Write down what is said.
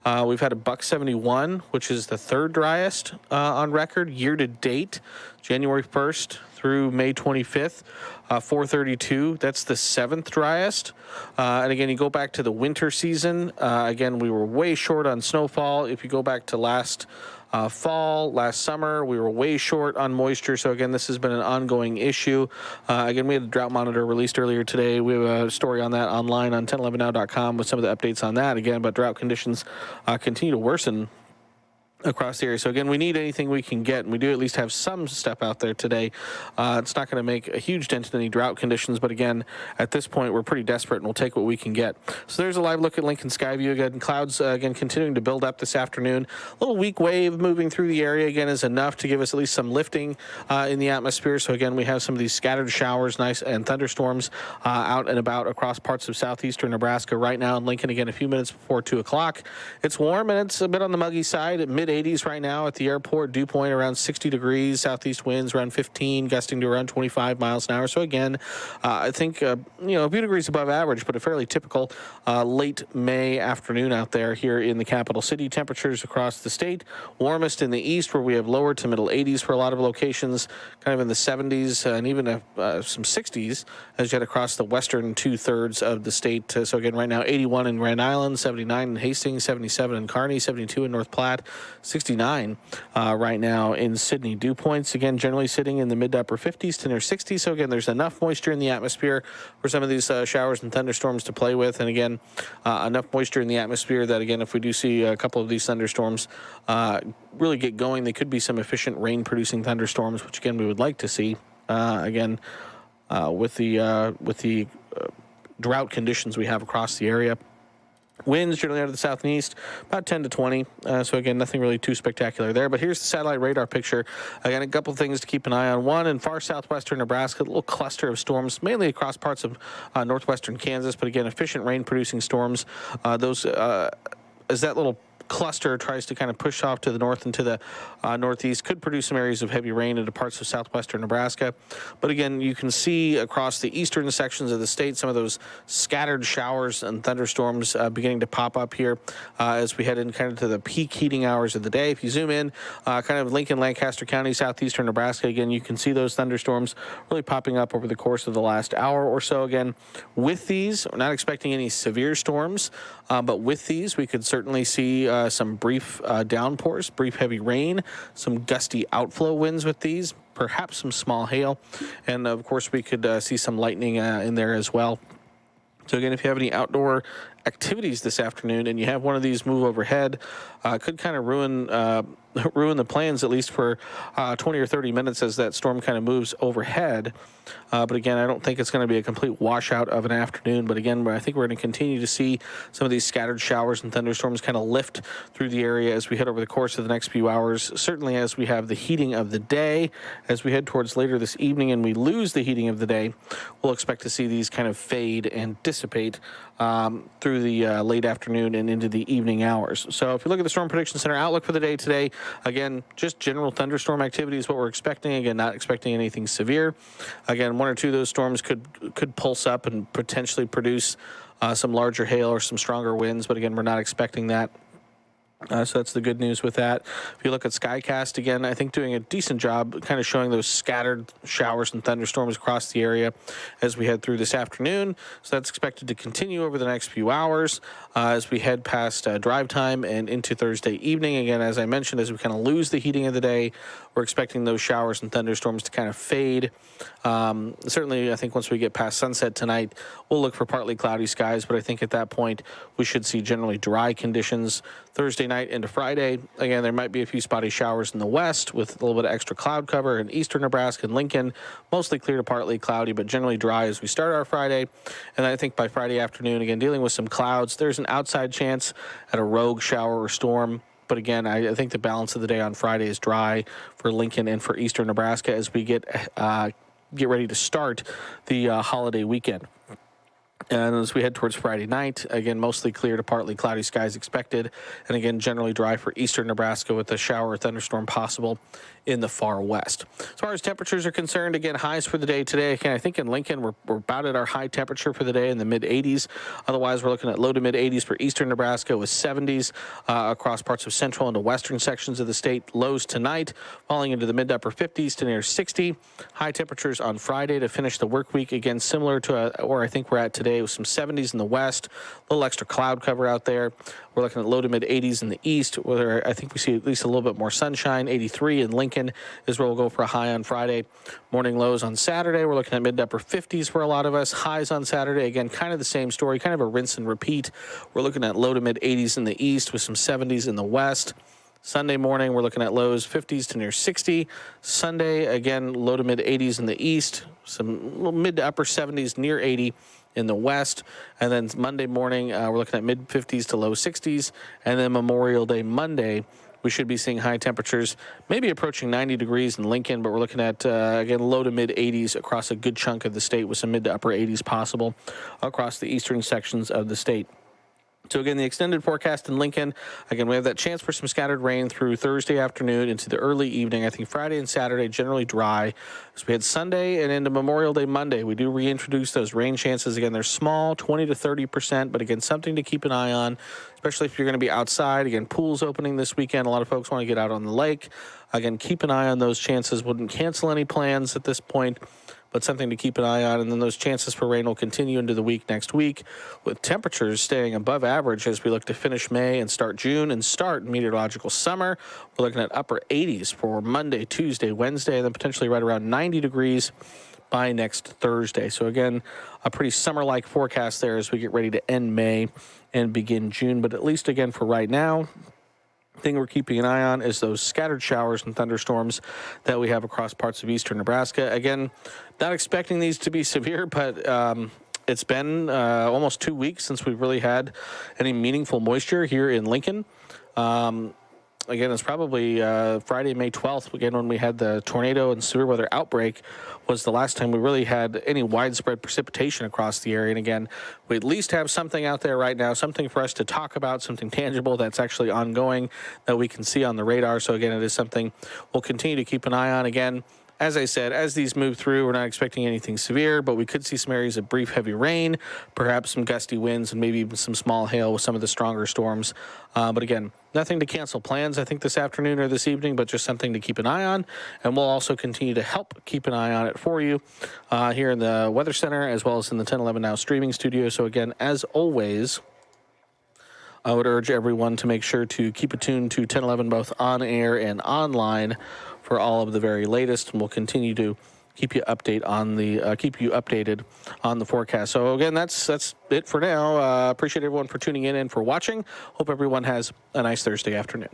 We've had a $1.71, which is the third driest on record year to date, January 1st through May 25th. 432, that's the seventh driest. And again, you go back to the winter season. Again, we were way short on snowfall. If you go back to last fall, last summer, we were way short on moisture. So again, this has been an ongoing issue. Again, we had a drought monitor released earlier today. We have a story on that online on 1011now.com with some of the updates on that. Again, but drought conditions continue to worsen across the area. So again, we need anything we can get, and we do at least have some stuff out there today. It's not going to make a huge dent in any drought conditions, but again, at this point, we're pretty desperate, and we'll take what we can get. So there's a live look at Lincoln Skyview. Again, clouds again continuing to build up this afternoon. A little weak wave moving through the area again is enough to give us at least some lifting in the atmosphere. So again, we have some of these scattered showers, nice and thunderstorms out and about across parts of southeastern Nebraska right now in Lincoln. Again, a few minutes before 2 o'clock. It's warm and it's a bit on the muggy side at mid-80s right now at the airport. Dew point around 60 degrees, southeast winds around 15, gusting to around 25 miles an hour. So again, I think, a few degrees above average, but a fairly typical late May afternoon out there here in the capital city. Temperatures across the state, warmest in the east where we have lower to middle 80s for a lot of locations, kind of in the 70s and even some 60s as you head across the western 2/3 of the state. So again, right now 81 in Grand Island, 79 in Hastings, 77 in Kearney, 72 in North Platte, 69 right now in Sydney. Dew points, again, generally sitting in the mid to upper 50s to near 60s. So again, there's enough moisture in the atmosphere for some of these showers and thunderstorms to play with. And again, enough moisture in the atmosphere that, again, if we do see a couple of these thunderstorms really get going, they could be some efficient rain-producing thunderstorms, which, again, we would like to see. Again, with the drought conditions we have across the area. Winds generally out of the south and east, about 10 to 20. So again, nothing really too spectacular there. But here's the satellite radar picture. Again, a couple of things to keep an eye on. One, in far southwestern Nebraska, a little cluster of storms, mainly across parts of northwestern Kansas. But again, efficient rain-producing storms. As that little cluster tries to kind of push off to the north and to the northeast, could produce some areas of heavy rain into parts of southwestern Nebraska. But again, you can see across the eastern sections of the state some of those scattered showers and thunderstorms beginning to pop up here as we head in kind of to the peak heating hours of the day. If you zoom in kind of Lincoln, Lancaster County, southeastern Nebraska, again, you can see those thunderstorms really popping up over the course of the last hour or so. Again, with these, we're not expecting any severe storms, but with these, we could certainly see some brief downpours, brief heavy rain, some gusty outflow winds with these, perhaps some small hail, and of course we could see some lightning in there as well. So again, if you have any outdoor activities this afternoon and you have one of these move overhead, could kind of ruin the plans, at least for 20 or 30 minutes as that storm kind of moves overhead. But again, I don't think it's going to be a complete washout of an afternoon. But again, I think we're going to continue to see some of these scattered showers and thunderstorms kind of lift through the area as we head over the course of the next few hours. Certainly as we have the heating of the day, as we head towards later this evening and we lose the heating of the day, we'll expect to see these kind of fade and dissipate through the late afternoon and into the evening hours. So if you look at the Storm Prediction Center outlook for the day today, again, just general thunderstorm activity is what we're expecting. Again, not expecting anything severe. Again, one or two of those storms could pulse up and potentially produce some larger hail or some stronger winds. But again, we're not expecting that. So that's the good news with that. If you look at Skycast, again, I think doing a decent job kind of showing those scattered showers and thunderstorms across the area as we head through this afternoon. So that's expected to continue over the next few hours as we head past drive time and into Thursday evening. Again, as I mentioned, as we kind of lose the heating of the day, we're expecting those showers and thunderstorms to kind of fade. Certainly, I think once we get past sunset tonight, we'll look for partly cloudy skies, but I think at that point we should see generally dry conditions Thursday night into Friday. Again, there might be a few spotty showers in the west with a little bit of extra cloud cover in eastern Nebraska and Lincoln. Mostly clear to partly cloudy, but generally dry as we start our Friday. And I think by Friday afternoon, again, dealing with some clouds, there's an outside chance at a rogue shower or storm. But again, I think the balance of the day on Friday is dry for Lincoln and for eastern Nebraska as we get ready to start the holiday weekend. And as we head towards Friday night, again, mostly clear to partly cloudy skies expected. And again, generally dry for eastern Nebraska with a shower or thunderstorm possible in the far west. As far as temperatures are concerned, again, highs for the day today. Again, I think in Lincoln, we're about at our high temperature for the day in the mid 80s. Otherwise, we're looking at low to mid 80s for eastern Nebraska with 70s across parts of central and the western sections of the state. Lows tonight, falling into the mid to upper 50s to near 60. High temperatures on Friday to finish the work week. Again, similar to where I think we're at today with some 70s in the west, a little extra cloud cover out there. We're looking at low to mid 80s in the east, where I think we see at least a little bit more sunshine. 83 in Lincoln is where we'll go for a high on Friday. Morning lows on Saturday. We're looking at mid to upper 50s for a lot of us. Highs on Saturday, again, kind of the same story, kind of a rinse and repeat. We're looking at low to mid 80s in the east with some 70s in the west. Sunday morning, we're looking at lows 50s to near 60. Sunday, again, low to mid 80s in the east, some mid to upper 70s near 80 in the west. And then Monday morning, we're looking at mid 50s to low 60s. And then Memorial Day Monday, we should be seeing high temperatures, maybe approaching 90 degrees in Lincoln, but we're looking at, again, low to mid 80s across a good chunk of the state with some mid to upper 80s possible across the eastern sections of the state. So again, the extended forecast in Lincoln, again, we have that chance for some scattered rain through Thursday afternoon into the early evening. I think Friday and Saturday generally dry. So we had Sunday and into Memorial Day Monday. We do reintroduce those rain chances. Again, they're small, 20 to 30%, but again, something to keep an eye on, especially if you're going to be outside. Again, pools opening this weekend. A lot of folks want to get out on the lake. Again, keep an eye on those chances. Wouldn't cancel any plans at this point, but something to keep an eye on. And then those chances for rain will continue into the week next week, with temperatures staying above average as we look to finish May and start June and start meteorological summer. We're looking at upper 80s for Monday, Tuesday, Wednesday, and then potentially right around 90 degrees by next Thursday. So again, a pretty summer-like forecast there as we get ready to end May and begin June. But at least again for right now, thing we're keeping an eye on is those scattered showers and thunderstorms that we have across parts of eastern Nebraska. Again, not expecting these to be severe, but it's been almost 2 weeks since we've really had any meaningful moisture here in Lincoln. Again, it's probably Friday, May 12th, again, when we had the tornado and severe weather outbreak, was the last time we really had any widespread precipitation across the area. And again, we at least have something out there right now, something for us to talk about, something tangible that's actually ongoing that we can see on the radar. So again, it is something we'll continue to keep an eye on. Again, as I said, as these move through, we're not expecting anything severe, but we could see some areas of brief heavy rain, perhaps some gusty winds, and maybe even some small hail with some of the stronger storms. But again, nothing to cancel plans, I think, this afternoon or this evening, but just something to keep an eye on. And we'll also continue to help keep an eye on it for you here in the Weather Center, as well as in the 1011 Now streaming studio. So again, as always, I would urge everyone to make sure to keep attuned to 1011 both on air and online for all of the very latest, and we'll continue to keep you updated on the forecast. So again, that's it for now. Appreciate everyone for tuning in and for watching. Hope everyone has a nice Thursday afternoon.